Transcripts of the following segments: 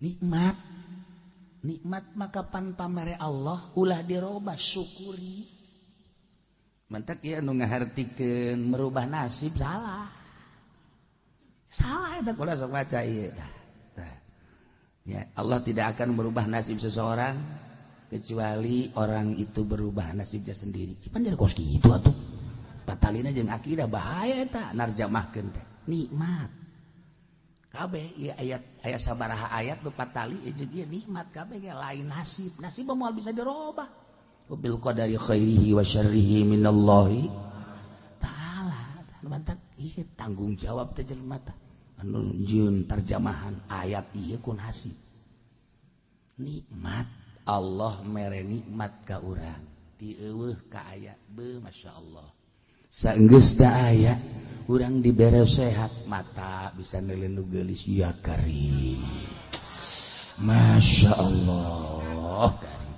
nikmat maka pan pamere Allah ulah dirobah syukuri. Mantak ya nu ngahartikeun merubah nasib salah eta kula sok baca ieu. Ya, Allah tidak akan merubah nasib seseorang kecuali orang itu berubah nasibnya sendiri. Pan jadi kos kitu atuh. Batalina jeung akidah bahaya eta narjamahkeun teh. Nikmat. Kabeh ieu aya sabaraha ayat nu patali jeung ieu nikmat kabeh ge lain nasib. Nasib moal bisa dirobah. Bil qadari khairihi wa syarrihi minallahi ta'ala. Mantap ieu tanggung jawab teh jelema teh. Anu jieun terjemahan ayat ieu ku nasib. Nikmat Allah mere nikmat ka urang ti eueuh ka aya beuh masyaallah. Saenggeus da aya urang dibere sehat mata bisa neuleun nu geulis ya karim. Masyaallah karim.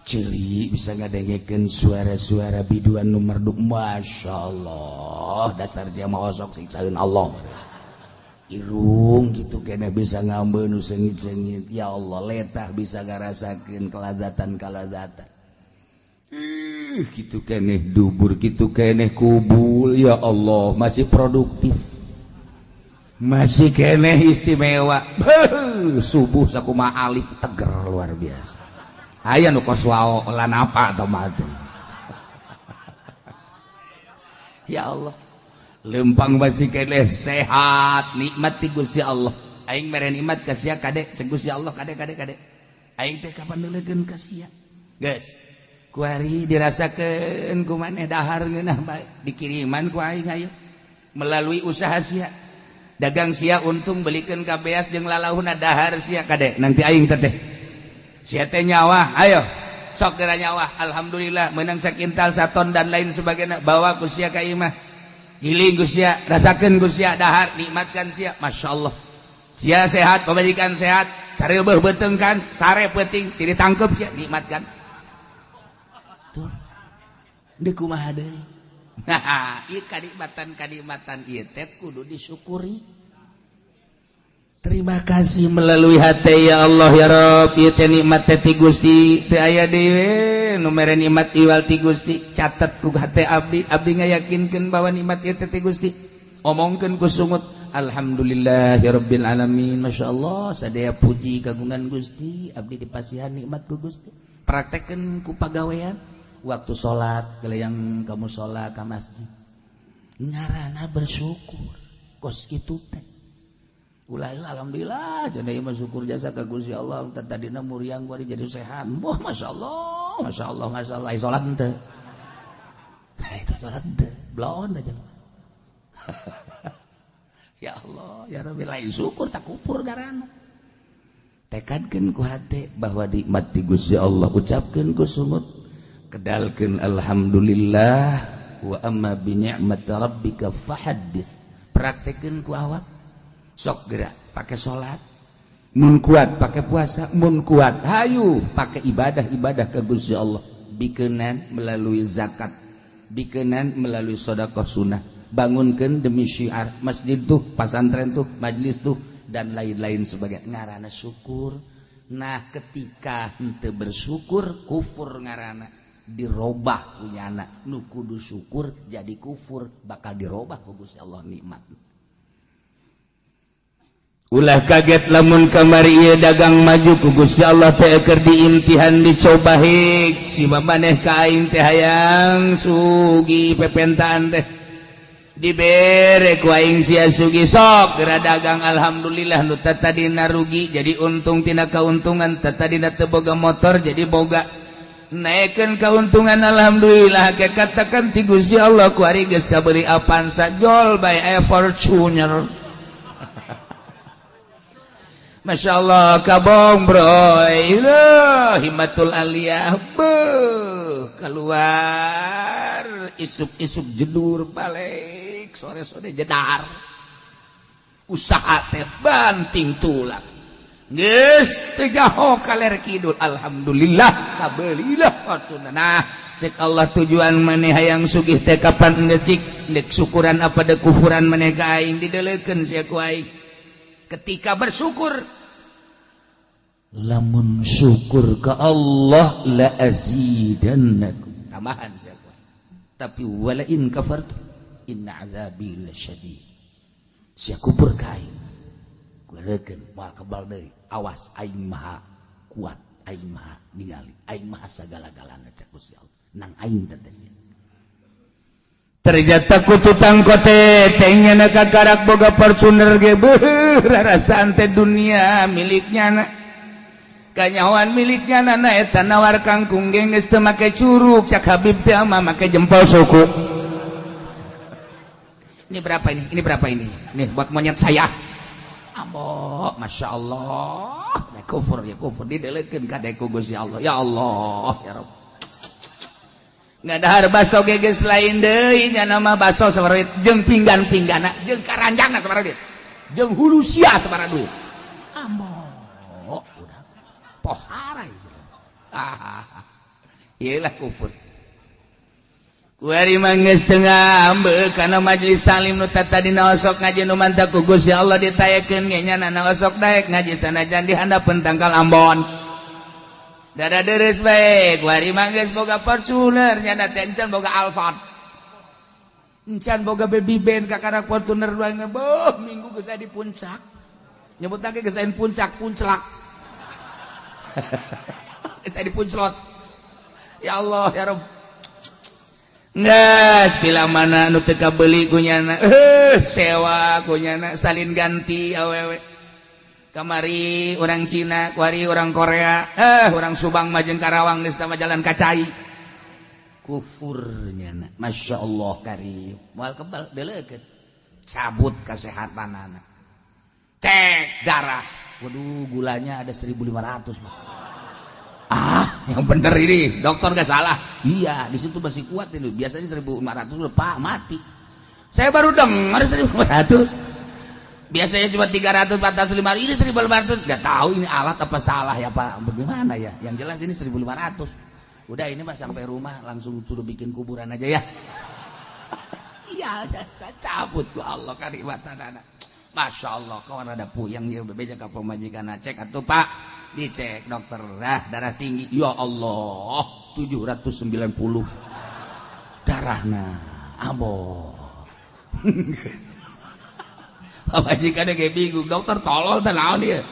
Cili bisa ngadengekeun suara-suara biduan nu merdu masyaallah dasar jamaah osok siksaeun Allah. Irung gitu kena bisa ngambil nu sengit-sengit ya Allah letah bisa ngarasakeun kelazatan gitu keneh dubur gitu keneh kubul ya Allah masih produktif masih keneh istimewa subuh sakumaha alif teger luar biasa aya nu kos wao lan apa atau matu ya Allah lempang masih keneh sehat nikmat ti Gusti Allah aing mere nikmat ka sia kade cek Gusti Allah kade aing teh kapan neulekeun ka sia geus ku ari dirasakeun ku maneh dahar ngeunah bae dikiriman ku aing ayeuna melalui usaha sia dagang sia untung belikeun ka beas jeung lalauhna dahar sia kade nanti aing teh sia teh nyawa ayo sok geura nyawa alhamdulillah meunang sakintal saton dan lain sebagainya bawa ku sia ka imah giling ku sia rasakeun ku sia dahar nikmatkan sia masyaallah sia sehat pamajikan sehat sareubeuh beuteung kan sare peuting ti ditangkep sia nikmatkan tuh deuk kumaha deui nah ieu kanikmatan ieu teh kudu disyukuri. Terima kasih melalui hati ya Allah ya Rabb ieu teh nikmat teh ti Gusti teu aya dewe nu mere nikmat iwal ti Gusti catet ku hate abdi ngayakinkeun bahwa nikmat ieu teh ti Gusti omongkeun ku sungut alhamdulillahirabbil alamin masyaallah sadaya puji kagungan Gusti abdi dipasihan nikmat ku Gusti praktekkeun ku pagawean waktu salat geuleang kamu salat ka masjid ngaranna bersyukur kos kitu teh ulah alhamdulillah cenah ieu syukur jasa ka Gusti Allah tadina muriang bari jadi sehat wah masyaallah ai salat teh itu salat teh blaon aja ya Allah ya Rabbi lain syukur tak kupur garana tekadkeun ku hate bahwa nikmat ti Gusti Allah ucapkeun ku sungut kedalkeun alhamdulillah wa amma bi ni'mati rabbika fahaddits praktekkeun ku awak sok gerak pakai sholat mun kuat pakai puasa mun kuat hayu pakai ibadah ke Gusti Allah bikeunan melalui zakat bikeunan melalui sedekah sunnah bangunkeun demi syiar masjid tuh pasantren tuh majlis tuh dan lain-lain sebagainya ngaranna syukur. Nah ketika henteu bersyukur kufur ngaranna dirobah kunyana nu kudu syukur jadi kufur bakal dirobah ku Gusti Allah nikmat. Ulah kaget lamun kamari ieu dagang maju ku Gusti Allah teh keur diimtihan dicoba hik si maneh ka aing teh hayang sugi pepentaan teh dibere ku aing sia sugi sok geura dagang alhamdulillah nu tadina rugi jadi untung tina kauntungan tadina teu boga motor jadi boga naikeun kauntungan alhamdulillah ke katakan ti Gusti Allah ku ari geus kabeli Avanza jol by Fortuner. Masya Allah kabong bro himatul aliyah keluar isuk-isuk jedur balik sore-sore jedar usaha teh banting tulang geus teh gaho kaler kidul alhamdulillah kabelilah fortuna. Nah cek Allah tujuan maneh hayang sugih teh kapan geus cik dek syukuran apa dek kufuran maneh ka aing dideleukeun sia ku aing ketika bersyukur lamun syukur ke Allah la azidannakum tambahan siapa tapi wala in kafartu inna azabi lasyadid sia kufur kain kurekeun moal kebal deui awas aing maha kuat aing maha ningali aing maha sagala-galana cak Gusti Allah nang aing tetes terjata ku tutang kote tengna kakarak boga Fortuner ge beuh rarasaan teh dunia miliknya na kanyawan miliknya nana eta nawar kangkung geus teu make curug cak Habib teh mah make jempol suku. Ini berapa ini? Ini berapa ini? Nih buat monyet saya. Ambo, masya Allah. Ya kufur didelekeun ka deku Gusti Allah. Ya Allah, ya Rabb. Ngadahar baso geus lain deui nya nama baso sabaraha jeung pinggan-pinggana jeung karanjangna sabaraha duit. Jeung hulu sia sabaraha duit. Ambo. Pohara itu. Iyalah kufur. Kuari manggeus tengah ambe kana majelis salim nu tata dina osok ngaji nu mantap ku Gusti Allah ditayakeun ge nya na osok daek ngaji sanajan di handapeun tangkal Ambon. Dada deres bae, kuari manggeus boga Fortuner nya da tencan boga Alphard. Encan boga baby band kakara Fortuner doang beuh minggu geus di puncak. Nyebut lagi geus lain puncak, puncelak. Saya dipuncelot. Ya Allah ya Rabb. Nggak bila mana nu teu kabeli kunyana sewa kunyana salin ganti awewe kamari orang Cina kuari orang Korea orang Subang Majeng Karawang geus tama jalan kacai kufurnya na Masya Allah karim moal kebal deulekeun cabut kesehatanana cek darah waduh gulanya ada 1.500 Pak. Yang bener ini dokter gak salah. Iya di situ masih kuat itu biasanya 1.500 udah Pak mati. Saya baru dengar 1.500 biasanya cuma 300 400 500 ini 1.500 gak tahu ini alat apa salah ya Pak bagaimana ya yang jelas ini 1.500 udah ini Mas sampai rumah langsung suruh bikin kuburan aja ya. Iya saya cabut gua Allah karibatan anak. Masya Allah kawan ada puyang ya bebeja ka pemajikan cek atuh Pak dicek dokter darah tinggi ya Allah 790 darahna ambo pemajikan kayak bingung dokter tolol dan naon dia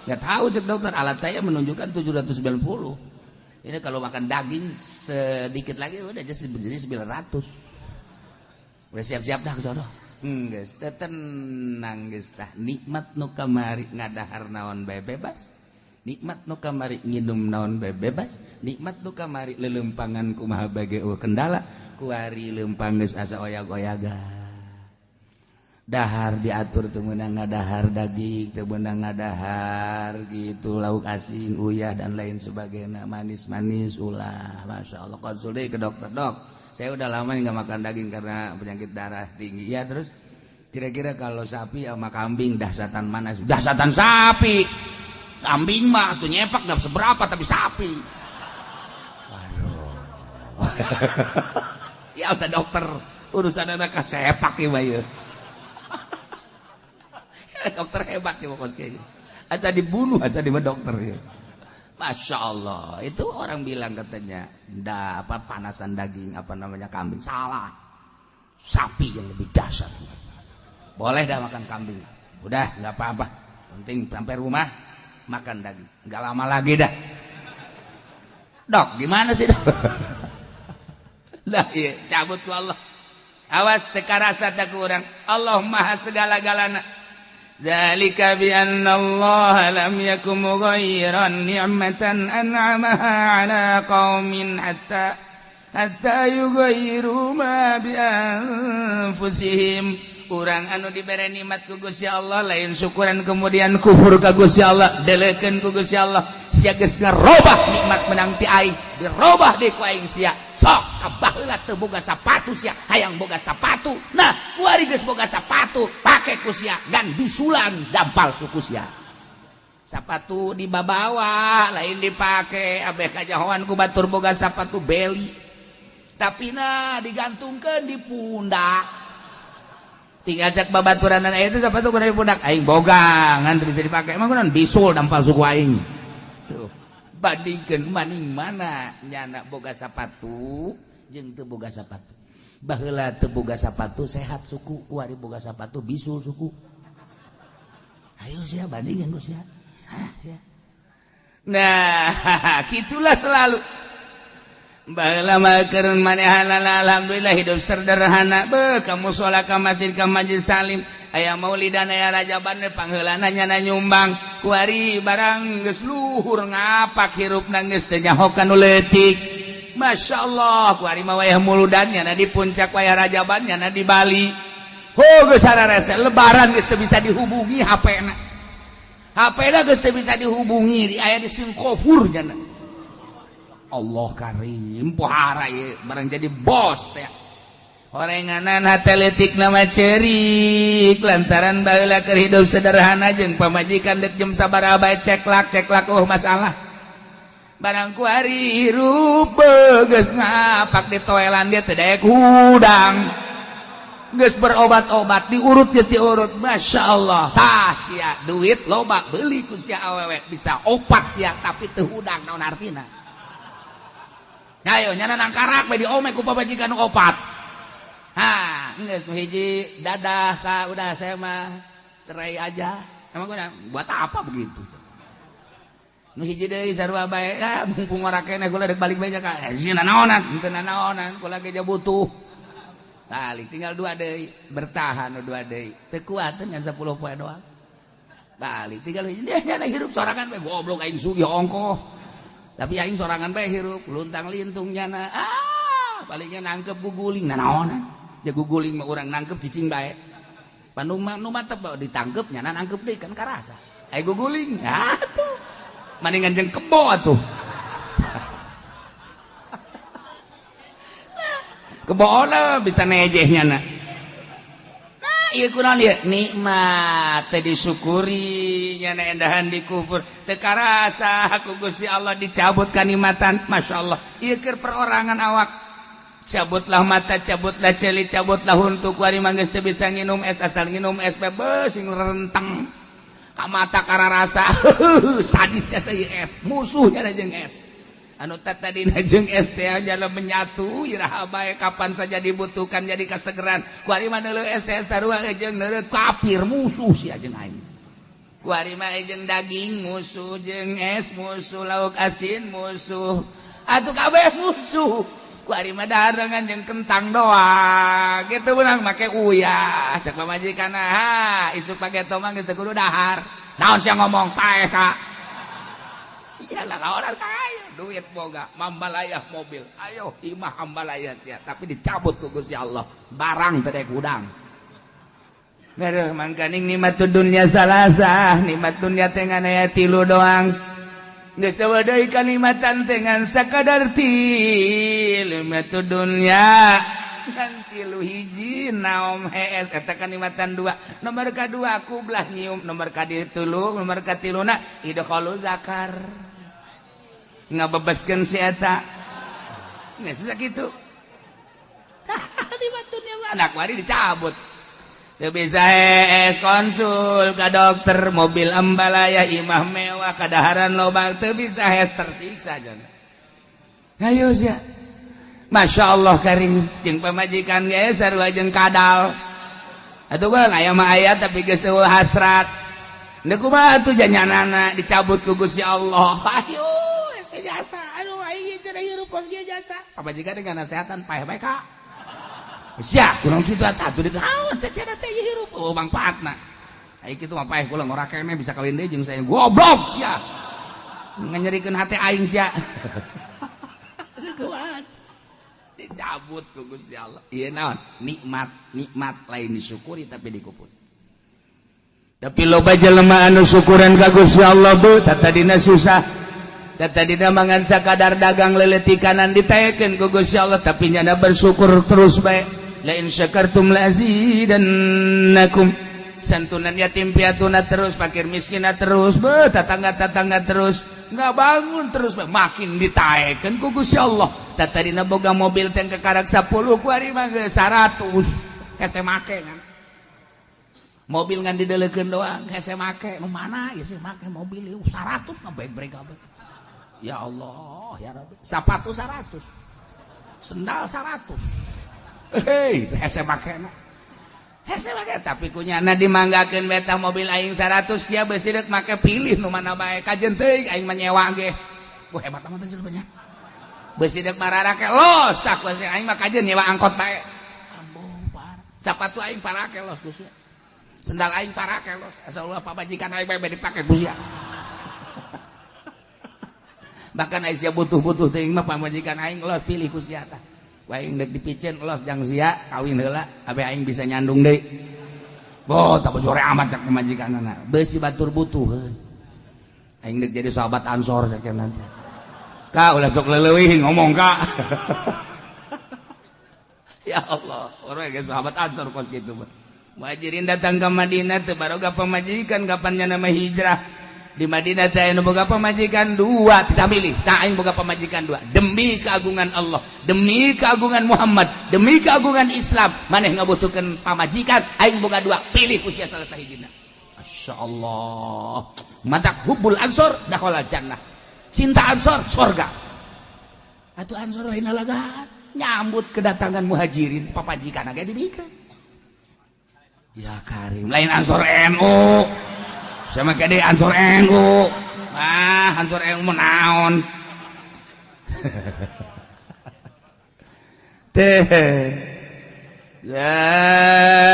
nggak tahu cek dokter alat saya menunjukkan 790 ini kalau makan daging sedikit lagi udah jadi 900 udah siap-siap dah ke sono geus teu tenang geus tah nikmat nu kamari ngadahar naon bae bebas nikmat nu kamari nginum naon bae bebas nikmat nu kamari lelempangan kumaha bage kendala kuari lempang geus asa oyag-oyaga dahar diatur teu meunang ngadahar daging teu meunang ngadahar gitu lauk asin uyah dan lain sebagainya manis-manis ulah masyaallah konsul deui ke dokter dok saya udah lama nggak makan daging karena penyakit darah tinggi. Ya terus kira-kira kalau sapi sama kambing dahsatan mana? Dahsatan sapi. Kambing mah tuh nyepak nggak seberapa tapi sapi. Waduh. Sial tak dokter urusan anak sepak ya bayu. Dokter hebat ya pokoknya kayak gitu. Asa dibunuh asa di dokter ya. Masya Allah itu orang bilang katanya panasan daging apa namanya kambing salah sapi yang lebih dahsyat boleh dah makan kambing udah nggak apa-apa penting sampai rumah makan daging nggak lama lagi dah dok gimana sih dok lah iya cabut ku Allah awas teka rasa tak kurang Allah maha segala-galana Dzalika bi anna Allah lam yakum mughayyiran ni'matan an'amaha 'ala qaumin hatta yughayyiru ma bi anfusihim. Urang anu dibere nikmat ku Gusti Allah lain syukuran kemudian kufur ka Gusti Allah delekeun ku Gusti Allah sia geus ngarobah nikmat menang ti aing dirobah deui ku aing sia sok kabaheula teu boga sapatu sia hayang boga sapatu nah kuari geus boga sapatu pake ku sia dan bisulan dampal suku sia sapatu dibabawa lain dipake abeh kajahoan ku batur boga sapatu beli tapi nah digantungkeun di pundak tinggal cek babaturan itu sepatu kudu di pundak aing boga ngan bisa dipakai emang kunaon bisul dampal suku aing tuh bandingkeun maning mana nyana boga sapatu jeung teu boga sapatu. Baheula teu boga sapatu sehat suku, kuari boga sapatu bisul suku. Ayo sia bandingkeun ku sia. Ya. Nah, gitulah selalu. Baheula makeun manehanana alhamdulillah hidup sederhana. Beuh kamu sholat ka masjid ka majelis taklim, aya maulidan aya rajaban pangheulana nyana nyumbang. Kuari barang geus luhur ngapak hirupna geus teu nyaho kanu leutik. Masyaallah kuari mah wayah muludan nyana di puncak wayah rajaban nyana di Bali. Geus sararese lebaran geus teu bisa dihubungi HP-na. HP-na geus teu bisa dihubungi aya di Singapura nyana. Allah karim pohara ye barang jadi bos teh. Orenganan hate leutik nama ceurik lantaran baheula keur hidup sederhana jeung pamajikan deuk jam sabaraha bae ceklak masalah. Barang kuari hirup geus ngapak di toelan dia teu daek hudang. Geus berobat-obat diurut geus diurut. Masyaallah. Tah sia duit loba beuli ku sia awewe bisa opat sia tapi teu hudang naon artina. Ayo nyana nangkarak bae diome ku pamajikan nu opat. Geus nu hiji dadah ka udah saya mah cerai aja. Emang buat apa begitu? Nu hiji deui sarua bae mumpung ora keneh kula rek balik bae ka. Sia nanaonan, teu nanaonan kula ge butuh. Balik tinggal 2 deui, bertahan 2 deui. Teu kuat ngan 10 poe doang. Balik tinggal hiji dia nyana hirup sorangan bae goblok aing sugih ongkoh. Tapi aing sorangan bae hirup luntang lintung nyana. Baliknya nangkep guguling nanaonan. Ya guguling mah urang nangkep cicing bae. Bandung mah nu mantep ditangkep nyana nangkep deui kan karasa. Ai guguling. Atuh. Mendingan jeung kebo atuh. Keboona bisa nejehnya na. Nah, ieu kunaon ieu? Nikmat teh disyukuri, nyana endahan dikufur. Teu karasa ku Gusti Allah dicabut kanikmatan. Masyaallah. Ieu keur perorangan awak. Cabutlah mata, cabutlah celit, cabutlah huntuk. Kuari mah geus teu bisa nginum es, asal nginum es bebes sing renteng. Kamata kararasa sadisnya saya es musuhnya jeung es anu tadina jeung es teh jalan menyatu iraha bae kapan saja dibutuhkan jadi kasegeran kuari mah neuleuh es teh sarua jeung neuleuh kafir musuh sia jeung aing kuari mah jeung daging musuh jeung es musuh lauk asin musuh atuh kabeh musuh kuari mah dahareungan jeung kentang doang gitu beunang make uyah cek pamajikanna isuk pake tomang geus teu kudu dahar naon sia ngomong paeh ka sia lah orang kaya duit boga mambalayah mobil ayo imah hambalayah sia tapi dicabut ku Gusti Allah barang teu daek hudang Mereuh mangkaning nikmatud dunya salasah nikmat dunya teh ngan aya 3 doang. Geus deui kanikmatan teh ngan sakadar nikmatud dunya ngan 3 hiji naom hees eta kanikmatan 2. Nomor kadua kublah nyium, nomor kaditulu, nomor katiluna idkhalu zakar. Ngabebaskeun si eta. Geus sakitu. Nikmat dunya anak wari dicabut. Teu bisa hees konsul ka dokter mobil ambalaya imah mewah kadaharan lobang teu bisa hees tersiksa jangan. Ayo sia. Masya Allah karing jeung pamajikan ge sarua jeung kadal. Atuh kan aya mah aya tapi geus eueuh hasrat. Teu kumaha atuh janyanana dicabut ku Gusti Allah. Ayo asa jasa. Aduh aing teh hirup pos ge jasa. Pamajikan dengan nasehatan paeh bae ka. Sia kurang kitu atuh ditaon cecena teh hirup oh mangpaatna. Ai kitu mah paeh kula ngora keneh bisa kawin deui jeung saya goblok sia. Nganyerikeun hate aing sia. Kuat. Dicabut ku Gusti Allah. Ieu naon? Nikmat lain disyukuri tapi dikuput. Tapi loba jelema anu syukuran ka Gusti Allah bu tatadina susah. Tatadina mangan sakadar dagang leletikanan ditaekeun ku Gusti Allah tapi nyana bersyukur terus bae. La in syakartum la azidannakum. Santunan yatim piatuna terus, fakir miskinna terus, tetangga-tetangga terus, nggak bangun terus, makin ditaekeun ku Gusti Allah. Tatadina boga mobil teh kekarak 10 kuari mah geus 100 hese make kan. Mobil ngan dideleukeun doang hese make, nu mana ieu sih make mobil ieu 100 na baik-baik kabeh. Ya Allah, ya Rabbi. Sepatu 100. Sendal 100. Hei, hese makena. Hese make tapi kunyana dimanggakeun beta mobil aing 100 sia beusi deuk make pilih nu mana bae kajen teuing aing menyewa ge. Wah hebat amat teh nya. Beusi deuk mararake los tak aing mah kajen nyewa angkot bae. Ambuh par. Sepatu aing parake los Gusti. Sendal aing parake los. Asal ulah pamajikan aing bae dipake Gusti. Bahkan aing sia butuh-butuh teuing mah pamajikan aing los pilih ku sia tah. Aing dek dipicen los jang sia kawin heula abe aing bisa nyandung deui. Boh tak bojore amat cak pamajikanana. Beusi batur butuh heuh. Aing dek jadi sahabat Ansor sakeuna teh. Ka ulah sok leuleuwih ngomong ka. Ya Allah, orang ge sahabat Ansor kos kitu mah. Muhajirin datang ke Madinah teu baroga pamajikan kapan nama hijrah. Di Madinah teh anu boga pamajikan 2, tidak milih. Tah aing boga pamajikan 2. Demi keagungan Allah, demi keagungan Muhammad, demi keagungan Islam, maneh ngabutuhkeun pamajikan, aing boga 2, pilih ku sia salah sahijina. Masyaallah. Matak hubbul ansor dakhala jannah. Cinta ansor surga. Atuh ansor lain lalagaan, nyambut kedatangan muhajirin, pamajikan ge dibikeun. Ya Karim, lain ansor NU. Sama kade ansor NU. Ansor NU naon. Teh. Zalika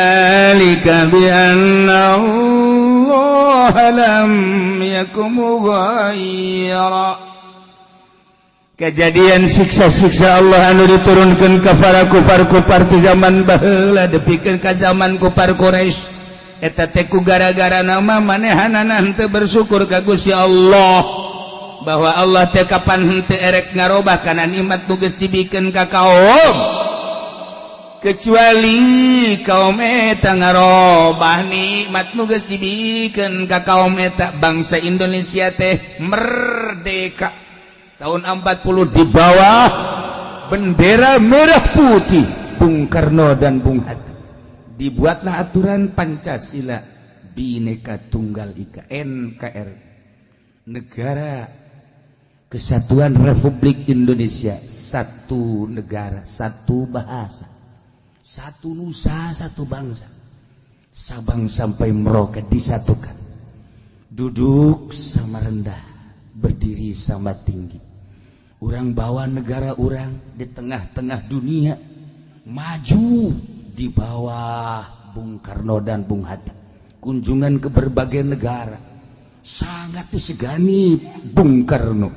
bi anna Allah lam yakum ghaira. Kejadian siksa-siksa Allah anu diturunkeun ka para kufar-kufar di zaman baheula depikeun ka zaman kufar Quraisy. Eta teh ku gara-gara nama manehanana henteu bersyukur ka Gusti Allah bahwa Allah teh kapan henteu erek ngarobah kana nikmat nu geus dibikeun ka kaum kecuali kaum eta ngarobah nikmat nu geus dibikeun ka kaum eta. Bangsa Indonesia teh merdeka tahun 40 di bawah bendera merah putih Bung Karno dan Bung Hatta. Dibuatlah aturan Pancasila Bhinneka Tunggal Ika NKRI, Negara Kesatuan Republik Indonesia, satu negara, satu bahasa, satu nusa, satu bangsa. Sabang sampai Merauke disatukan. Duduk sama rendah, berdiri sama tinggi. Urang bawa negara urang di tengah-tengah dunia, maju di bawah Bung Karno dan Bung Hatta. Kunjungan ke berbagai negara sangat disegani Bung Karno.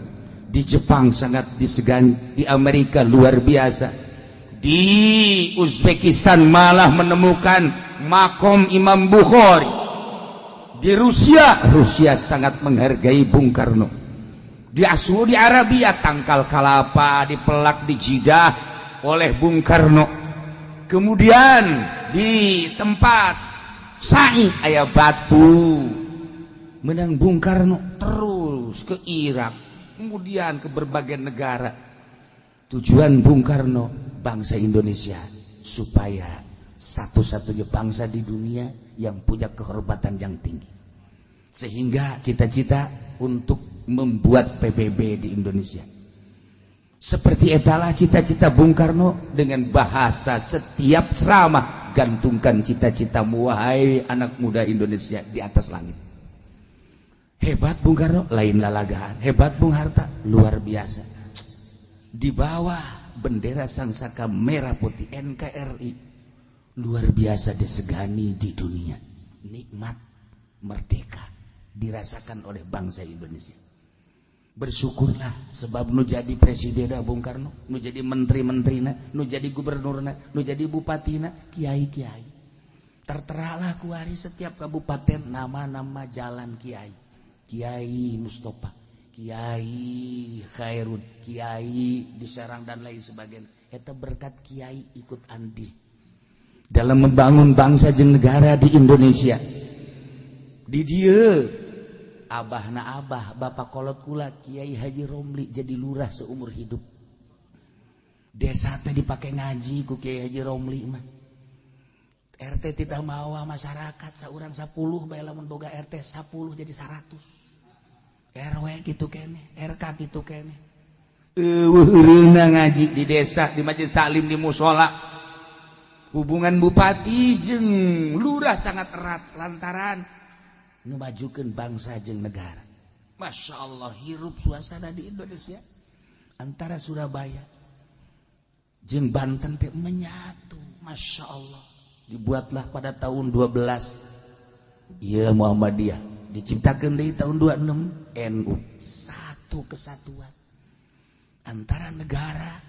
Di Jepang sangat disegani, di Amerika luar biasa, di Uzbekistan malah menemukan makom Imam Bukhari. Di Rusia sangat menghargai Bung Karno. Di Saudi Arabia tangkal kalapa dipelak di Jeddah oleh Bung Karno. Kemudian di tempat Sa'i aya batu menang Bung Karno, terus ke Irak, kemudian ke berbagai negara. Tujuan Bung Karno bangsa Indonesia supaya satu-satunya bangsa di dunia yang punya kehormatan yang tinggi, sehingga cita-cita untuk membuat PBB di Indonesia. Seperti etalah cita-cita Bung Karno dengan bahasa setiap ceramah, gantungkan cita-citamu wahai anak muda Indonesia di atas langit. Hebat Bung Karno, lain lalagaan. Hebat Bung Hatta, luar biasa. Di bawah bendera sangsaka merah putih NKRI, luar biasa disegani di dunia. Nikmat merdeka dirasakan oleh bangsa Indonesia. Bersyukurlah sebab nu jadi presiden Bung Karno, nu jadi menteri-menterina, nu jadi gubernurna, nu jadi bupatina, kiai-kiai. Terteralah kuari setiap kabupaten nama-nama jalan kiai. Kiai Mustafa, Kiai Khairun, Kiai di Serang dan lain sebagainya. Eta berkat kiai ikut andil dalam membangun bangsa jeung negara di Indonesia. Di dieu abahna abah bapak kolot kula Kiai Haji Romli jadi lurah seumur hidup. Desa teh dipake ngaji ku Kiai Haji Romli mah. RT tidak mawa masyarakat saurang 10 bae lamun boga RT 10 jadi 100. RW gitu kene, RK gitu kene. Ngaji di desa, di majelis taklim, di musola. Hubungan bupati jeung lurah sangat erat lantaran ngemajukeun bangsa jeung negara. Masya Allah, hirup suasana di Indonesia antara Surabaya jeung Banten teh menyatu. Masya Allah, dibuatlah pada tahun 12 iya Muhammadiyah, diciptakan di tahun 26 NU, satu kesatuan antara negara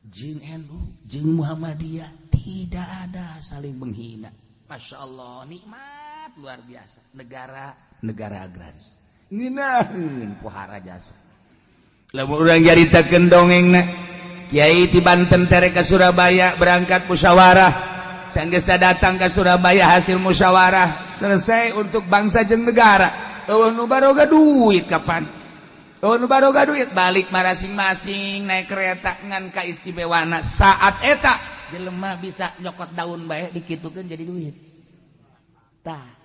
jeung NU jeung Muhammadiyah, tidak ada saling menghina. Masya Allah, nikmat luar biasa. Negara agraris ngeunaheun pohara jasa. Lamun urang jaritakeun dongengna, kiai ti Banten tere ka Surabaya berangkat musyawarah, sanggeus datang ke Surabaya hasil musyawarah selesai untuk bangsa jeung negara. Eueuh nu baroga duit kapan? Eueuh nu baroga duit balik masing-masing naik kereta ngan kaistimewana saat eta jelema bisa nyokot daun bae dikitukeun jadi duit. Tah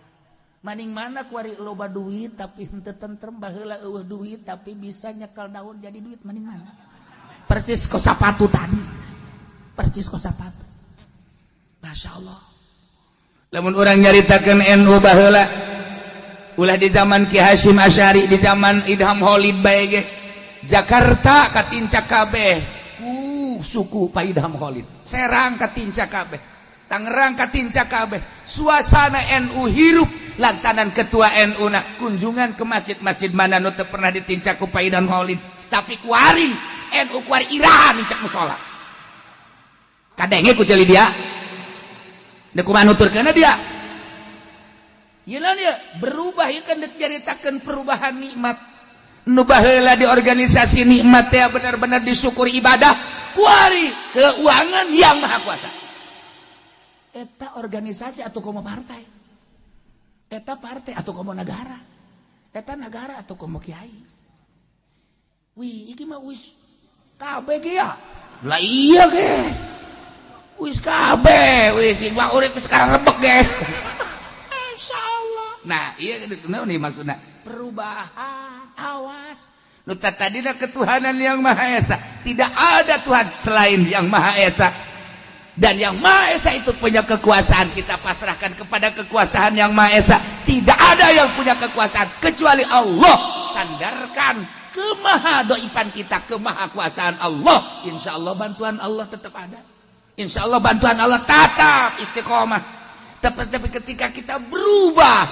maning mana kuari loba duit tapi henteu tentrem, baheula eueuh duit tapi bisa nyekel daun jadi duit, maning mana? Percis ko sapatu tadi. Percis ko sapatu. Masya Allah. Lamun urang nyaritakeun NU baheula ulah di zaman Ki Hasyim Asy'ari, di zaman Idham Khalid bae ge. Jakarta katincak kabeh suku Pa Idham Khalid. Serang katincak kabeh. Tangerang katincak kabeh. Suasana NU hirup lantanan ketua NU na kunjungan ke masjid-masjid mana nu teu pernah ditincak ku Pa Idham Khalid, tapi kuari NU kuari irahan dicak musola. Kadenge ku ceuli dia. Da kumaha nuturkeunna dia. Yeuna dia berubah ieu kan diceritakeun perubahan nikmat. Nu baheula di organisasi nikmat teh benar-benar disyukuri ibadah, kuari keuangan yang maha kuasa. Eta organisasi atau komo partai, eta partai atau komo negara, eta negara atau komo kiai. Wih, iki mah wis kabeh ge ya. Lah iya ge. Wis kabeh, wis mah urip sekarang rebek ge. Masyaallah. Nah, iya naon nih maksudna? Perubahan, awas. Nu tadina ketuhanan yang Maha Esa. Tidak ada Tuhan selain yang Maha Esa. Dan yang Maha Esa itu punya kekuasaan, kita pasrahkan kepada kekuasaan yang Maha Esa. Tidak ada yang punya kekuasaan kecuali Allah. Sandarkan kemahadoifan kita, kemahakuasaan Allah. Insya Allah bantuan Allah tetap ada. Insya Allah bantuan Allah tetap istiqomah. Tapi ketika kita berubah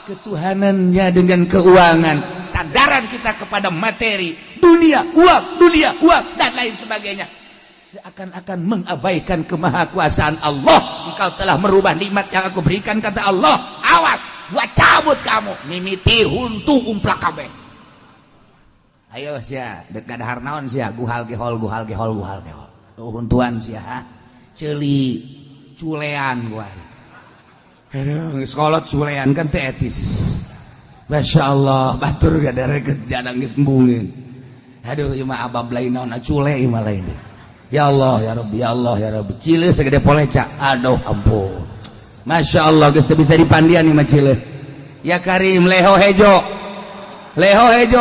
ketuhanannya dengan keuangan, sandaran kita kepada materi, dunia, uang, dan lain sebagainya, seakan-akan mengabaikan kemahakuasaan Allah. Engkau telah merubah nikmat yang aku berikan, kata Allah. Awas, gua cabut kamu, mimiti huntu umplak kabeh. Ayo sia, dek gadahar naon sia, guhal gehol. Huntuan sia, ceuli culean gua. Aduh, sekolot culean kan teh etis. Masya Allah, batur gadare jadang geus embungin. Aduh, ieu mah abab lain naon cule ieu mah lain. Ya Allah ya Rabbi, ya Allah ya Rabbi. Cile segede poleca. Aduh ampun. Masya Allah geus teu bisa dipandian ieu mah cile. Ya Karim, leho hejo.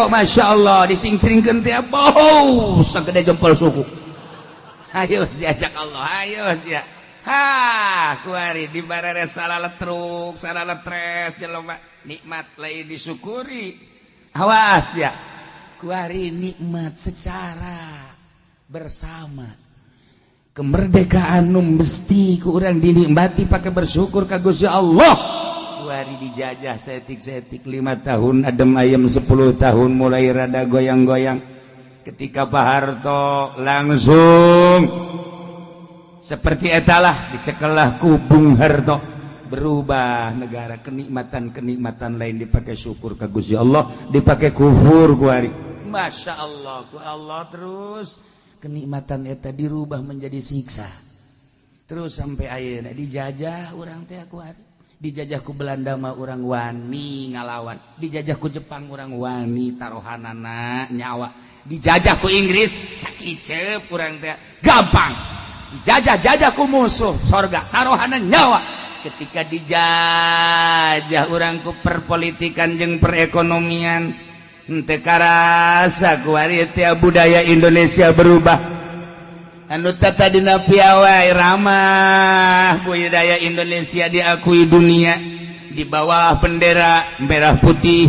Masya Allah dising-singkeun teh bau sagede jempol suku. Ayo sia ajak Allah, ayo sia. Kuari di barare salaletruk, salaletres jelema nikmat lain disyukuri. Awas ya. Kuari nikmat secara bersama. Kemerdekaan nu mesti ku urang dinikmati pakai bersyukur ka Gusti Allah. Kuari dijajah setik-setik 5 tahun adem ayem 10 tahun mulai rada goyang-goyang. Ketika Pak Harto langsung seperti etalah dicekelah ku Bung Harto, berubah negara, kenikmatan lain dipakai syukur ka Gusti Allah, dipakai kufur kuari. Masya Allah, ku Allah terus kenikmatan eta dirubah menjadi siksa. Terus sampai ayeuna dijajah urang teh kuari. Dijajah ku Belanda mah urang wani ngalawan. Dijajah ku Jepang urang wani tarohanana nyawa. Dijajah ku Inggris sakicep urang teh gampang. Dijajah ku musuh sorga tarohanan nyawa. Ketika dijajah urang ku perpolitikan jeung perekonomian, henteu karasa kuari teh budaya Indonesia berubah anu tata dina piawai ramah budaya Indonesia diakui dunia di bawah bendera merah putih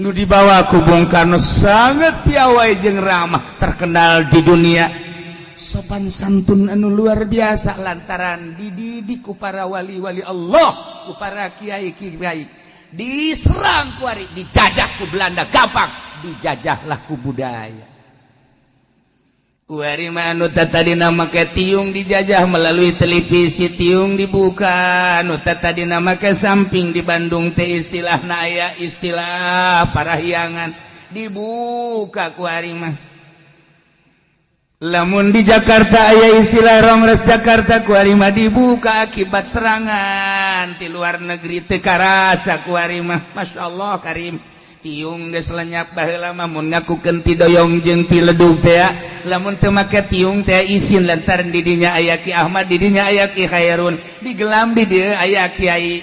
nu di bawah ku Bung Karno sangat piawai jeung ramah terkenal di dunia sopan santun anu luar biasa lantaran dididik ku para wali-wali Allah ku para kiai-kiai diserang kuari dijajah ku Belanda gampang dijajahlah ku budaya kuari anu tadina make tiung dijajah melalui televisi tiung dibuka anu tadina make samping di Bandung teh istilahna aya istilah parahyangan dibuka kuari mah lamun di Jakarta aya istilah Rongres Jakarta kuari mah dibuka akibat serangan ti luar negeri teu karasa kuari mah masyaallah karim tiung geus lenyap baheula mah mun ngakukeun ti doyong jeung ti ledug teh lamun teu make tiung teh isin lantaran di dinya aya Ki Ahmad di dinya aya Ki Khairun di gelam di dieu aya Kiai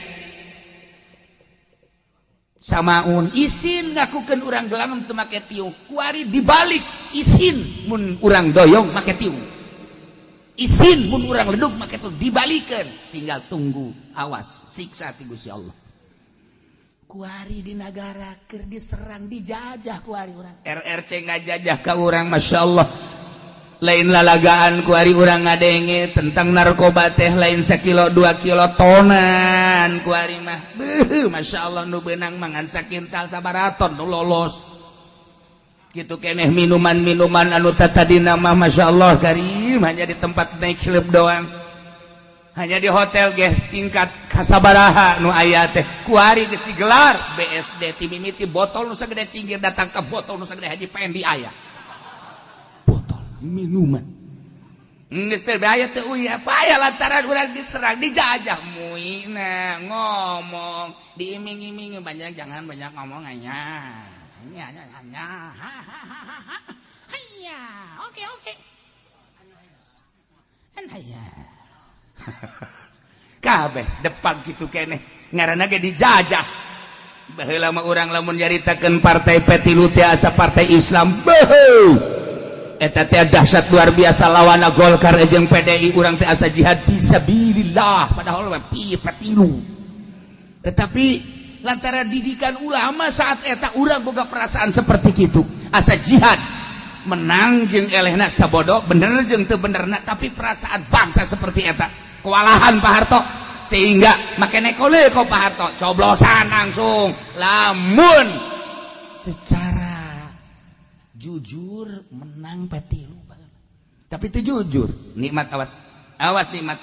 Samaun isin ngakukeun urang gelam teu make tiung kuari dibalik isin mun urang doyong make tiung isin mun urang ledug make tiung dibalikeun tinggal tunggu awas siksa ti Gusti Allah kuari di negara keur diserang dijajah kuari urang RRC ngajajah ka urang masyaallah lain lalagaan kuari urang ngadenge tentang narkoba teh lain 1 kilo 2 kilo tonan kuari mah masyaallah nu beunang mangan sakintal sabaraton nu lolos kitu keneh minuman-minuman anu tadina mah masyaallah karim hanya di tempat naik klub doang hanya di hotel ge tingkat kasabaraha nu aya teh kuari geus digelar BSD ti mimiti botol nu sagede cinggir datang ka botol nu sagede Haji Pendi aya botol minuman geus teh bahaya teh uya paya lantaran urang diserang dijajah muina ngomong diiming-imingi banyak jangan banyak ngomong anya hanya oke kan hanya kabeh depan gitu keneh ngaranna ge dijajah baheula mah urang lamun nyaritakeun partai petilu teh asa partai Islam beuh eta teh dahsyat luar biasa lawana Golkar jeung PDI urang teh asa jihad fisabilillah padahal mah petilu tetapi lantaran didikan ulama saat eta urang boga perasaan seperti kitu asa jihad menang jeung elehna sabodo bener jeung teu benerna tapi perasaan bangsa seperti eta kewalahan Pak Harto sehingga makanya koleko Pak Harto coblosan langsung lamun secara jujur menang petilu tapi itu jujur nikmat awas nikmat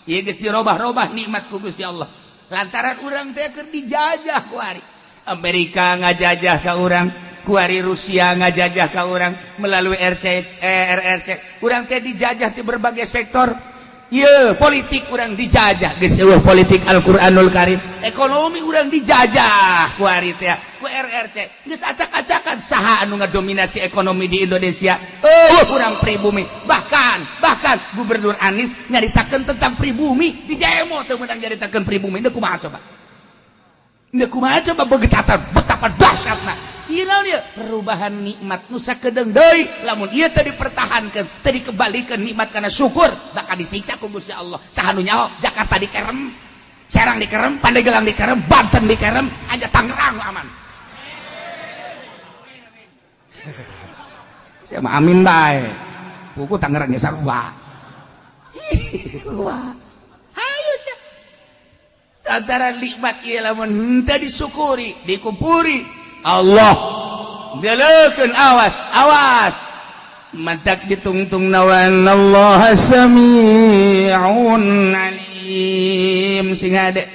ieu geus dirobah-robah nikmat ku Gusti Allah lantaran urang teh keur dijajah kuari Amerika ngajajah ka urang kuari Rusia ngajajah ka urang melalui RRC urang teh dijajah di berbagai sektor. Iya, politik urang dijajah geus eueuh politik Al-Qur'anul Karim ekonomi urang dijajah ku ari teh ku RRC geus acak-acakan saha anu ngadominasi ekonomi di Indonesia urang pribumi bahkan Gubernur Anies nyaritakeun tentang pribumi di demo teu meunang nyaritakeun pribumi teu kumaha coba betapa dahsyatna ieu naon ieu perubahan nikmat nu sakedeung deui lamun ieu teu dipertahankeun teu dikembalikeun nikmat kana syukur bakal disiksa ku Gusti Allah saha nu nyaho Jakarta dikerem Serang dikerem Pandeglang dikerem Banten dikerem anja Tangerang aman sia mah amin bae buku Tangerang ge sarua hayu sia antara nikmat ieu lamun teu disyukuri dikumpuri Allah gelekeun awas mantak ditungtung nawan Allah sami'un alim sing ade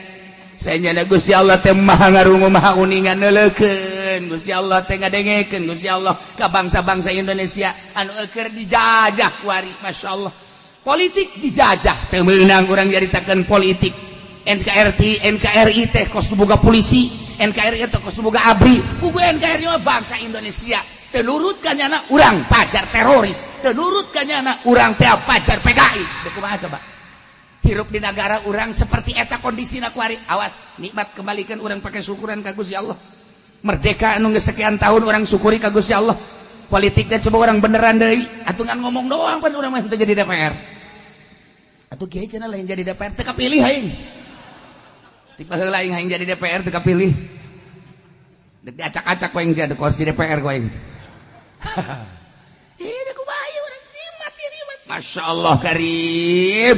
saenyana Gusti Allah teh maha ngarungu maha uningan neulekeun Gusti Allah teh ngadengekeun Gusti Allah ka bangsa-bangsa Indonesia anu keur dijajah kuari masyaallah politik dijajah teu meunang urang nyaritakeun politik NKRI teh kos boga polisi NKRI itu kos boga abri kudu NKRI mah bangsa Indonesia teu nurut ka nyana urang pajar teroris teu nurut ka nyana urang teh pajar PKI teu kumaha coba hirup di negara urang seperti eta kondisina kuari awas nikmat kembalikan urang pakai syukuran ka Gusti Allah merdeka anu geus sekian tahun orang syukuri ka Gusti Allah. Politiknya coba orang beneran deui, atuh ngan ngomong doang pan urang mah teu jadi DPR. Atuh kieu cenah lain jadi DPR teu kapilih aing. Tik baheula aing jadi DPR teu kapilih. Dek diacak-acak ku aing jadi kursi DPR ku aing. Ini kumaha urang nikmat ya nikmat. Masyaallah karim.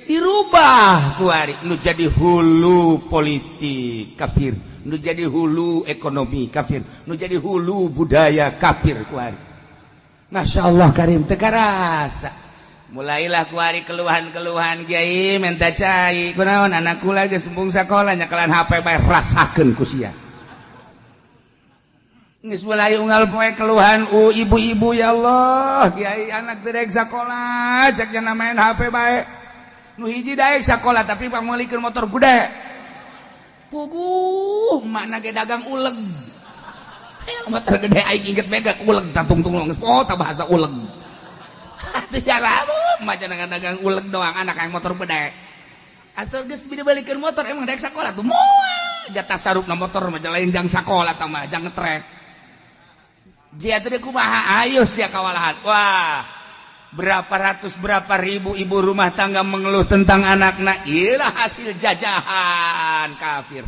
Dirubah ku ari nu jadi hulu politik kafir, nu jadi hulu ekonomi kafir, nu jadi hulu budaya kafir ku ari. Masyaallah karim teu karasa. Mulailah ku ari keluhan-keluhan kiai minta cai. Kunaon anak kula geus sembung sakola nyakelan HP bae rasakeun ku sia. Geus mulai unggal poe keluhan ibu-ibu ya Allah, kiai anak teu daek sakola, cek nya main HP bae. Nu hiji daek sakola tapi pamulikeun motor gede. Puguh makna ge dagang uleg. Motor gede aing inget mega uleg tatung-tung geus tah bahasa uleg. Atuh jalamu macan dagang uleg doang anak yang motor gede. Asal geus dibalikeun motor emang daek sakola tuh moal. Jatah sarupna motor mah lain jang sakola tah mah jang ngetrek. Dia teh kumaha ayo sia kawalahan. Wah, berapa ratus berapa ribu ibu rumah tangga mengeluh tentang anaknya. Iyalah hasil jajahan kafir.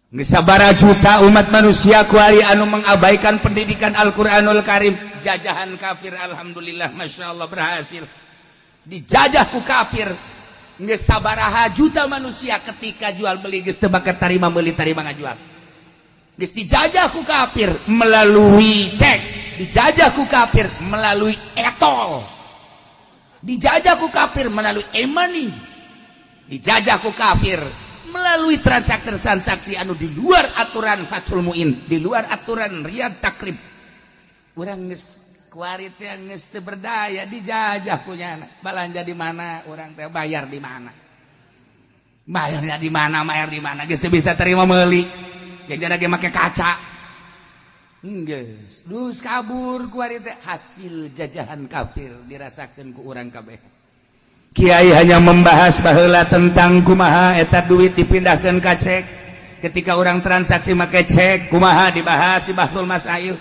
Geus sabaraha juta umat manusia ku ari anu mengabaikan pendidikan Al-Qur'anul Karim. Jajahan kafir alhamdulillah masyaallah berhasil. Dijajah ku kafir. Geus sabaraha juta manusia ketika jual beli geus teu bakat tarima meuli tarima ngajual. Geus dijajah ku kafir melalui cek, dijajah ku kafir melalui etol, dijajah ku kafir melalui e-money, dijajah ku kafir melalui transaksi anu di luar aturan Fathul Muin, di luar aturan Riyad Takrib. Urang geus kuari teh geus teu berdaya dijajah ku nyana. Balanja di mana urang teh bayar di mana. Bayarnya di mana, bayar di mana geus teu bisa terima meuli. Jajan lagi make kaca. Geus, dus kabur ku ari teh hasil jajahan kafir dirasakeun ku urang kabeh. Kiai hanya membahas baheula tentang kumaha eta duit dipindahkeun ka cek. Ketika orang transaksi make cek, kumaha dibahas di Bahtul Masail.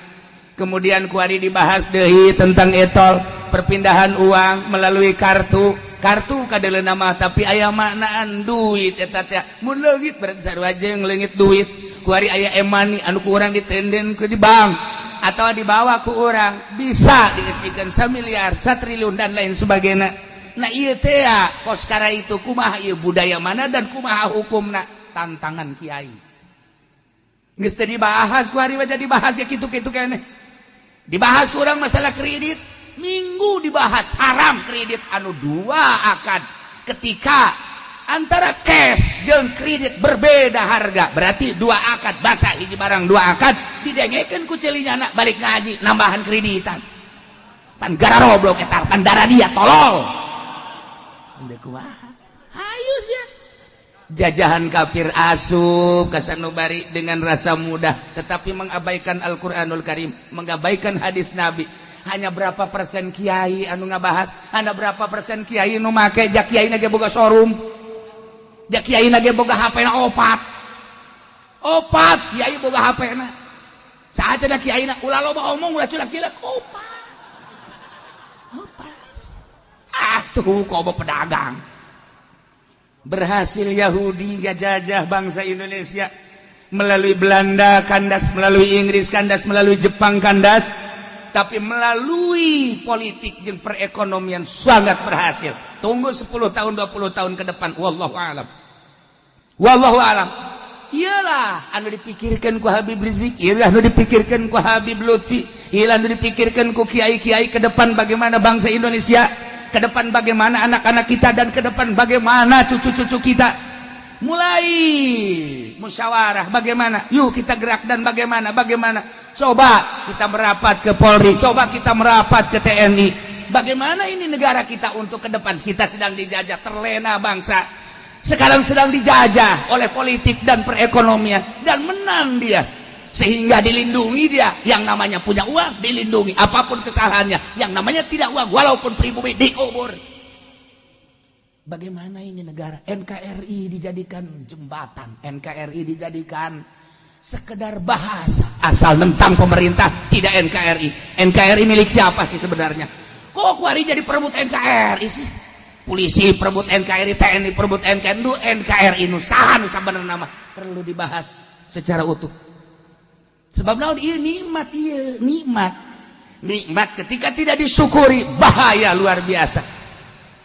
Kemudian ku ari dibahas deui tentang etol, perpindahan uang melalui kartu. Kartu kadeleuna mah tapi aya maknaan duit eta teh. Mun leungit berarti sarua jeung leungit duit. Ku ari aya e-money anu ku urang ditenden ke di bank atau dibawa ku urang bisa diisikeun 1 miliar 1 triliun dan lain sebagainya. Nah ieu teh poskara itu kumaha ieu budaya mana dan kumaha hukumna tantangan kiai. Geus teu dibahas ku ari jadi dibahas ge kitu-kitu keneh. Dibahas ku urang masalah kredit, minggu dibahas haram kredit anu 2 akad ketika antara cash jeung kredit berbeda harga berarti 2 akad basa hiji barang 2 akad didengekeun ku celinyana balik ngaji nambahan kreditan pan gara roblok eta pan darah dia tolol ande kumaha hayu sia jajahan kafir asup ka sanubari dengan rasa mudah tetapi mengabaikan Al-Qur'anul Karim mengabaikan hadis Nabi. Hanya berapa persen kiai anu ngabahas, hanya berapa persen kiai nu make jak kiai na ge boga showroom. Jak kiai na ge boga HP-na opat kiai boga HP-na saha cenah kiai na ulah loba omong ulah cilak-cilak opat atuh kobo pedagang. Berhasil Yahudi ngajajah bangsa Indonesia melalui Belanda kandas, melalui Inggris kandas, melalui Jepang kandas, tapi melalui politik dan perekonomian sangat berhasil. Tunggu 10 tahun 20 tahun ke depan wallahu alam. Wallahu alam. Iyalah anu dipikirkan ku Habib Rizik, iyalah anu dipikirkan ku Habib Lutfi, iyalah anu dipikirkan ku kiai-kiai ke depan bagaimana bangsa Indonesia, ke depan bagaimana anak-anak kita dan ke depan bagaimana cucu-cucu kita. Mulai musyawarah bagaimana? Yuk kita gerak dan bagaimana? Coba kita merapat ke Polri, coba kita merapat ke TNI. Bagaimana ini negara kita untuk ke depan? Kita sedang dijajah, terlena bangsa. Sekarang sedang dijajah oleh politik dan perekonomian dan menang dia. Sehingga dilindungi dia. Yang namanya punya uang dilindungi. Apapun kesalahannya, yang namanya tidak uang walaupun pribumi dikubur. Bagaimana ini negara? NKRI dijadikan jembatan, NKRI dijadikan sekedar bahasa asal tentang pemerintah tidak NKRI milik siapa sih sebenarnya kok kuari jadi perebut NKRI sih polisi perebut NKRI TNI perebut NKRI nu saha nu sabenerna mah perlu dibahas secara utuh sebab naon ieu nikmat ketika tidak disyukuri bahaya luar biasa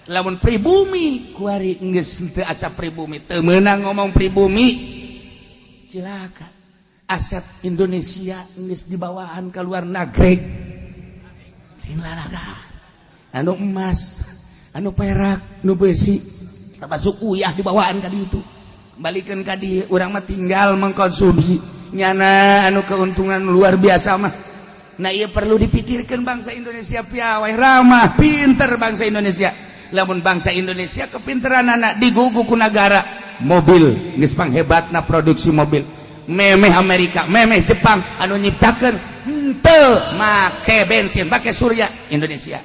lamun pribumi kuari geus teu asa pribumi teu meunang ngomong pribumi cilaka aset Indonesia geus dibawaan ke luar negeri lain lalagaan anu emas anu perak nu besi termasuk uyah dibawaan ka ditu kembalikan ka dieu urang mah tinggal mengkonsumsi nyana anu keuntungan luar biasa mah nah ieu perlu dipikirkan bangsa Indonesia piawai ramah pinter bangsa Indonesia lamun bangsa Indonesia kepinteranana digugu ku negara mobil geus panghebatna produksi mobil memeh Amerika memeh Jepang anu nyiptakeun henteu make bensin make surya Indonesia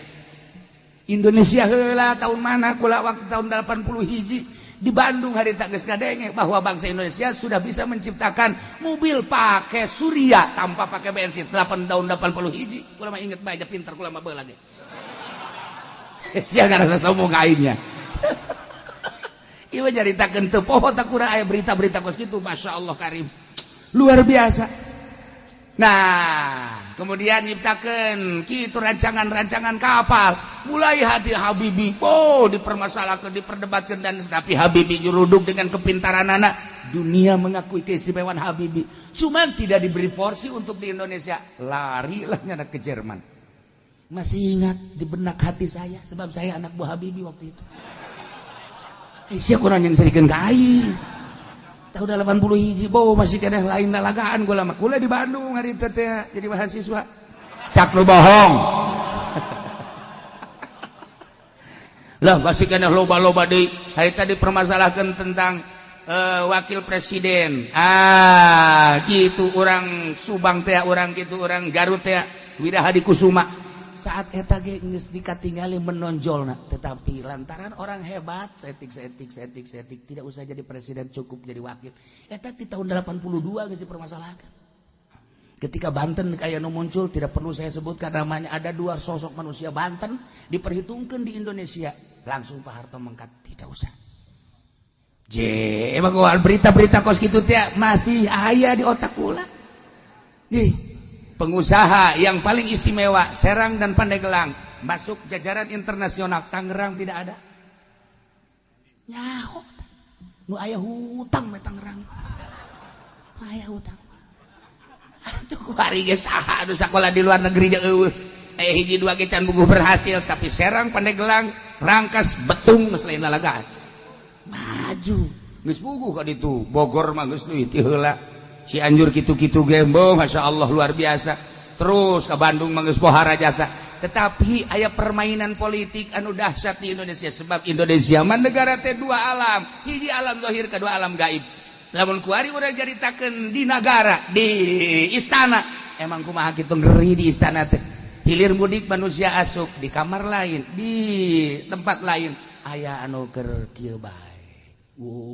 heula tahun mana kula waktu tahun 81 di Bandung harita geus ngadenge bahwa bangsa Indonesia sudah bisa menciptakan mobil pakai surya tanpa pakai bensin tahun 81 kula mah inget bae pinter kula mah bae lagi sia gara sombong kainnya ieu nyaritakeun teu poho tak kurang aya berita-berita kos kitu masyaallah karim luar biasa nah kemudian nyiptakeun kitu rancangan-rancangan kapal mulai hati Habibie dipermasalahkeun diperdebatkeun dan tapi Habibie juruduk dengan kepintaranana dunia mengakui keistimewaan Habibie cuman tidak diberi porsi untuk di Indonesia larilah nyana ke Jerman masih ingat di benak hati saya sebab saya anak buah Habibie waktu itu sia kurang yang serikeun ka aing tahun 81 masih kena lain lalagaan gula mah kula di Bandung hari teh jadi mahasiswa cak lu bohong lah masih kena loba-loba deui hari tadi permasalahkeun tentang wakil presiden gitu orang Subang teh orang gitu orang Garut teh Wida Hadi Kusuma saat eta ge geus dikatingali menonjolna tetapi lantaran orang hebat setik tidak usah jadi presiden cukup jadi wakil eta di tahun 82 geus dipermasalahkan ketika Banten aya nu muncul tidak perlu saya sebutkan namanya ada dua sosok manusia Banten diperhitungkan di Indonesia langsung Pak Harto mengkat tidak usah emang berita-berita kos kitu teh masih aya di otak kula pengusaha yang paling istimewa Serang dan Pandeglang masuk jajaran internasional Tangerang tidak ada nyaho nu aya hutang me Tangerang aya hutang atuh kuari ge saha anu sakola di luar negeri ge eueuh hiji dua ge can buguh berhasil tapi Serang Pandeglang Rangkas Betung geus lain lalagaan maju geus buguh ka ditu Bogor mah geus deui ti heula Cianjur gitu-gitu gembo Masya Allah luar biasa terus ke Bandung menggeus pohara jasa tetapi aya permainan politik anu dahsyat di Indonesia sebab Indonesia mah negara teh dua alam hiji alam zahir kedua alam gaib lamun kuari urang jaritakeun di negara di istana emang kumaha kitu ngeri di istana teh hilir mudik manusia asup di kamar lain di tempat lain aya anu keur kieu bae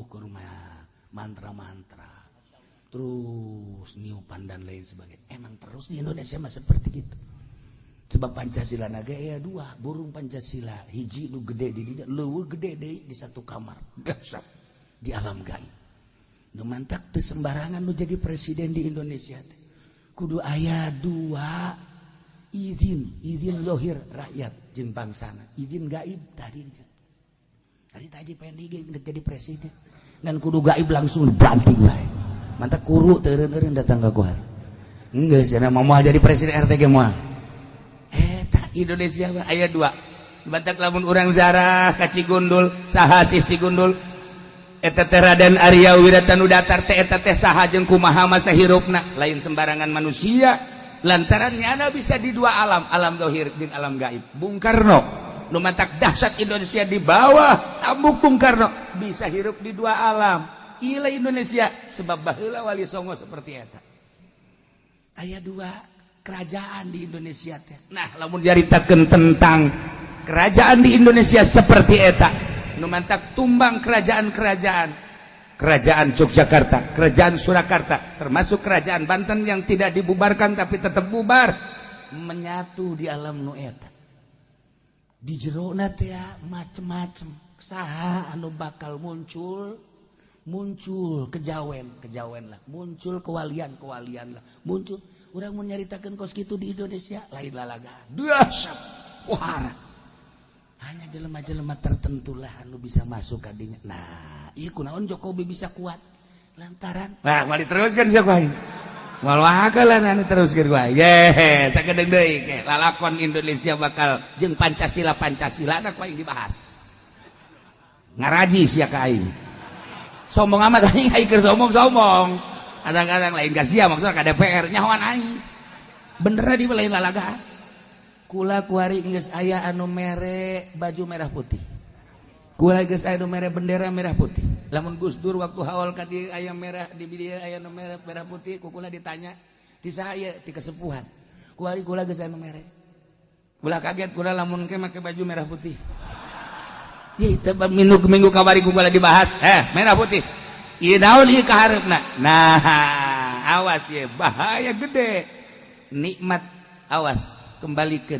keur mah mantra-mantra terus niupan dan lain sebagainya emang terus di Indonesia mah seperti gitu sebab Pancasila naga ya dua burung Pancasila hiji nu gede di dinya leuweung gede deui di satu kamar dahsyat di alam gaib nu mantak teu sembarangan nu jadi presiden di Indonesia kudu aya dua izin zahir rakyat jeung bangsana izin gaib tadi tadi pengen jadi presiden ngan kudu gaib langsung banting bae mantap kuru teureun-eureun datang ka kuhar geus cenah moal jadi presiden RT ge moal eta Indonesia mah aya dua batak lamun urang zarah ka Cigundul saha si Cigundul eta teh Raden Arya Wiratanu Datar teh eta teh saha jeung kumaha masa hirupna lain sembarangan manusia lantaran nyana bisa di dua alam alam zahir jeung alam gaib Bung Karno nu matak dahsyat Indonesia di bawah tambuk Bung Karno bisa hirup di dua alam ila Indonesia sebab baheula Wali Songo seperti eta aya dua kerajaan di Indonesia teh nah lamun diaritakeun tentang kerajaan di Indonesia seperti eta nu mantak tumbang kerajaan-kerajaan kerajaan Yogyakarta, kerajaan Surakarta, termasuk kerajaan Banten yang tidak dibubarkan tapi tetap bubar, menyatu di alam nu eta. Di jerona teh macem-macem saha anu bakal muncul kejawen lah, muncul kewalian lah, muncul urang mun nyaritakeun kos kitu di Indonesia lain lalagaan. Dahsyat wahara. Hanya jelema-jelema tertentu lah anu bisa masuk kadinya. Nah, ieu kunaon Jokowi bisa kuat? Lantaran mali teruskeun sia ku aing. Moal wahakeun anu teruskeun ku aing. Ye, sakedeung deui ke lalakon Indonesia bakal jeung Pancasila na ku aing dibahas. Ngaraji sia ka aing. Sombong amat aing keur sombong. Kadang-kadang lain ka sia maksudna ka DPR nyahoan aing. Beneran di lain lalagaan. Kula kuari geus aya anu mere baju merah putih. Kula geus aya anu mere bendera merah putih. Lamun Gus Dur waktu haul ka dieu aya merah di dieu aya anu merah putih, ku kula ditanya, "Ti saha ieu?" "Ti kesepuhan." Kuari kula geus aya anu mere. Kula kaget kula lamun ke make baju merah putih. Ye, minggu kamari kula dibahas, merah putih. Ieu naon ieu kaharepna? Nah, awas ye, bahaya gede. Nikmat awas. Kembalikan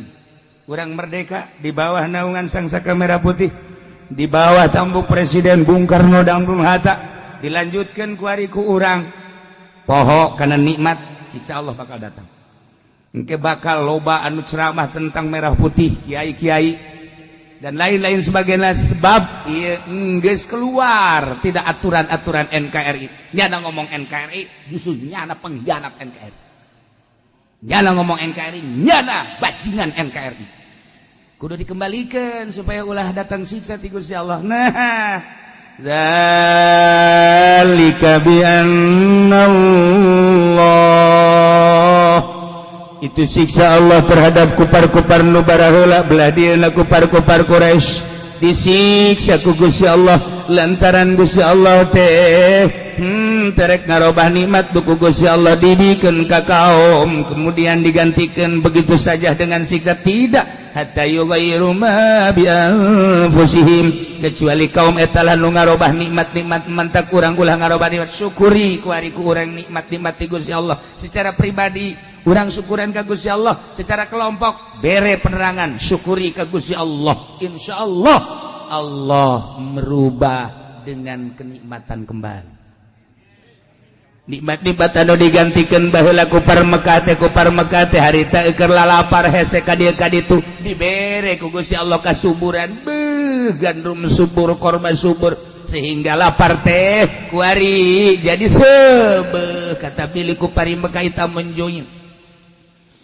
urang merdeka di bawah naungan Sang Saka Merah Putih, di bawah tambuk Presiden Bung Karno dan Bung Hatta, dilanjutkan kuari ku urang poho karena nikmat siksa Allah bakal datang. Engke bakal loba anu ceramah tentang merah putih, kiai-kiai dan lain-lain sebagainya, sebab ieu geus keluar tidak aturan-aturan NKRI. Nyana ngomong NKRI justru nyana pengkhianat NKRI. Nyana ngomong NKRI, nyana bajingan NKRI. Kudu dikembalikan supaya ulah datang siksa ti Gusti Allah. Nah, dzalika bi annallah, itu siksa Allah terhadap kupar-kupar nu baraheula belah dieuna kupar-kupar Quraisy disiksa ku Gusti Allah lantaran Gusti Allah teh terek ngarobah nikmat ku Gusti Allah dibikeun ka kaum kemudian digantikan begitu saja dengan siksa. Tidak, hatta yughayyiru ma bi anfusihim, kecuali kaum eta lah nu ngarobah nikmat-nikmat mantak urang ulah ngarobah nikmat. Syukuri ku ari ku urang nikmat-nikmat ti Gusti Allah secara pribadi, urang syukuran ka Gusti Allah secara kelompok, bere penerangan syukuri ka Gusti Allah. Insyaallah Allah merubah dengan kenikmatan kembali. Nikmat-nikmat anu digantikan baheula kupar Mekah teh harita keur lalapar hese ka dieu ka ditu dibere ku Gusti Allah kasuburan, gandum subur, korma subur, sehingga lapar teh kuari jadi sebeuh kata pilih kupari Mekah eta menjoin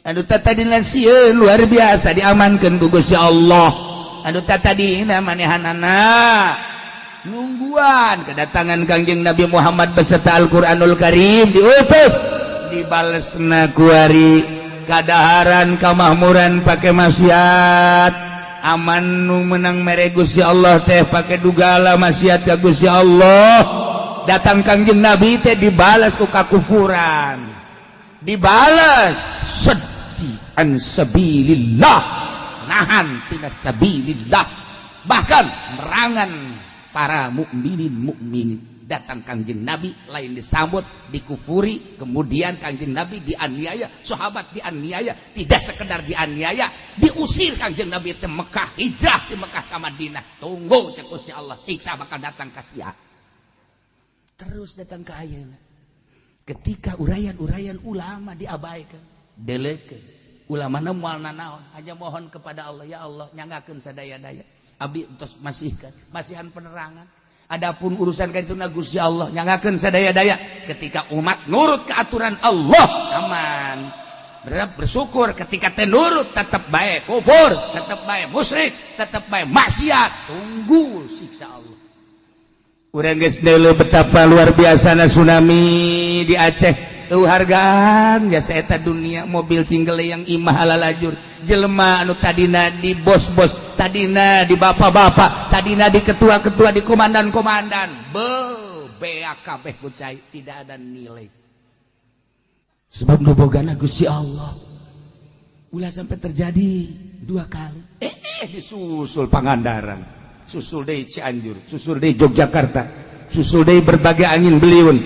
anu tatadina sieun luar biasa diamankeun ku Gusti Allah. Anu tatadina manehanana nungguan kedatangan Kangjeng Nabi Muhammad beserta Al-Qur'anul Karim diutus dibalesna kuari kadaharan kamakmuran pake maksiat, aman nu menang mere Gusti Allah teh pake dugala maksiat ka Gusti Allah. Datang Kangjeng Nabi teh dibalas ku kakufuran, dibalas seddi an sabilillah, nahan tina sabilillah, bahkan merangan para mukminin. Datang Kangjeng Nabi lain disambut dikufuri, kemudian Kangjeng Nabi dianiaya, sahabat dianiaya, tidak sekedar dianiaya, diusir Kangjeng Nabi ke Mekah, hijrah di Mekah ke Madinah. Tunggu cek Gusti Allah, siksa bakal datang ka sia. Terus datang ke ayeuna. Ketika urayan-urayan ulama diabaikan, delekeun. Ulama na moal nanaon, hanya mohon kepada Allah, ya Allah nyangakeun sadaya-daya. Abi tos masihan penerangan. Adapun urusan ka dituna Gusti Allah nyangakeun sadaya-daya. Ketika umat nurut ke aturan Allah aman. Bersyukur. Ketika teu nurut tetap bae kufur, tetap bae musyrik, tetap bae maksiat. Tunggu siksa Allah. Urang geus deuleu betapa luar biasana tsunami di Aceh. Hargaan jasa eta dunia, mobil tinggal yang imah ala lajur, jelema anu tadina di bos-bos, tadina di bapak-bapak, tadina di ketua-ketua, di komandan-komandan, beak kabeh kucai, tidak ada nilai. Sebab nu bogana Gusti Allah. Ulah sampai terjadi 2 kali. Disusul Pangandaran, susul deui Cianjur, susul deui Yogyakarta. susul deui berbagai angin beliun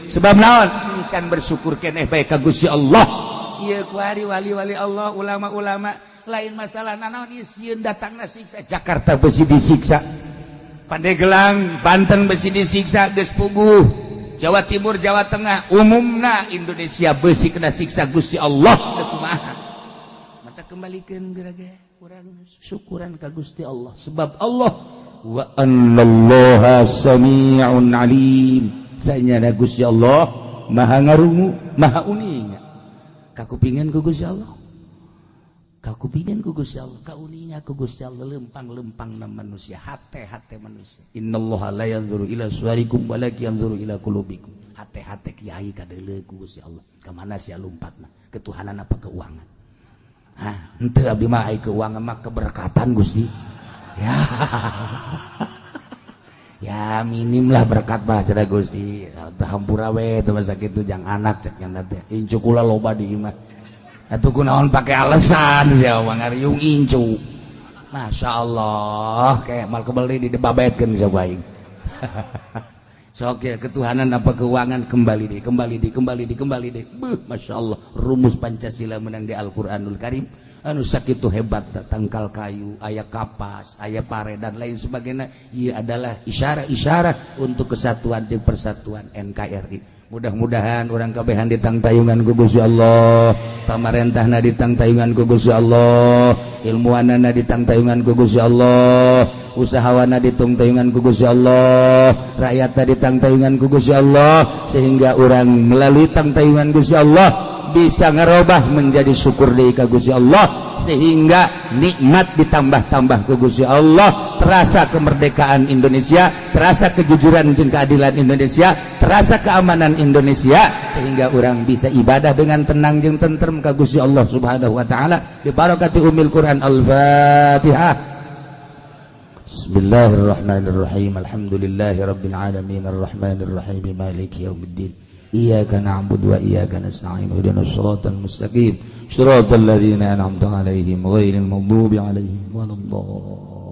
sebab naon can bersyukur keneh bae ka Gusti Allah ieu ku ari wali-wali Allah ulama-ulama lain masalah naon ieu sieun datangna siksa Jakarta besi disiksa Pandeglang Banten besi disiksa geus puguh Jawa Timur Jawa Tengah umumna Indonesia besi kena siksa Gusti Allah teu kumaha mata kembalikeun geura-geura urang syukuran ka Gusti Allah sebab Allah wa annallaha sami'un alim sanyana Gusti Allah maha ngarungu maha uninga kakupingan ku Gusti Allah kakupingan ku Gusti Allah kauninga ku Gusti Allah lempang-lempang na manusia hate-hate manusia innallaha la yanzuru ila suwarikum walakin yanzuru ila qulubikum hate-hate kiai kadeuleu ku Gusti Allah ka mana sia lompatna ketuhanan apa keuangan henteu abdi mah ai keuangan mah keberkatan Gusti ya minim lah berkat bah cenah Gusti hampura we teu masa kitu jang anak cek nya teh incu kula loba di imah atuh kunaon pake alasan sia ngariung incu masyaallah kayak mal kebeli di babetkeun bisa aing sok ya ketuhanan apa keuangan kembali deh beuh masyaallah rumus Pancasila menang di Al-Qur'anul Karim anu sakitu hebat tangkal kayu aya kapas aya pare dan lain sebagainya ieu adalah isyarat untuk kesatuan jeung persatuan NKRI mudah-mudahan urang kabehan ditangtayungan ku Gusti Allah pamarentahna ditangtayungan ku Gusti Allah ilmuanana ditangtayungan ku Gusti Allah usahawana ditangtayungan ku Gusti Allah rakyatna ditangtayungan ku Gusti Allah sehingga urang melalui tangtayungan Gusti Allah bisa ngerubah menjadi syukur deui ka Gusti Allah sehingga nikmat ditambah-tambah ku Gusti Allah terasa kemerdekaan Indonesia terasa kejujuran jeung keadilan Indonesia terasa keamanan Indonesia sehingga orang bisa ibadah dengan tenang jeung tentrem ka Gusti Allah Subhanahu wa taala bi barakati umil Quran Al-Fatihah. Bismillahirrahmanirrahim. Alhamdulillahirabbil alamin arrahmanir rahim maliki yaumiddin. Iyyaka na'budu wa iyyaka nasta'in ihdinas siratal mustaqim siratal ladzina an'amta 'alaihim ghairil maghdubi 'alaihim waladdallin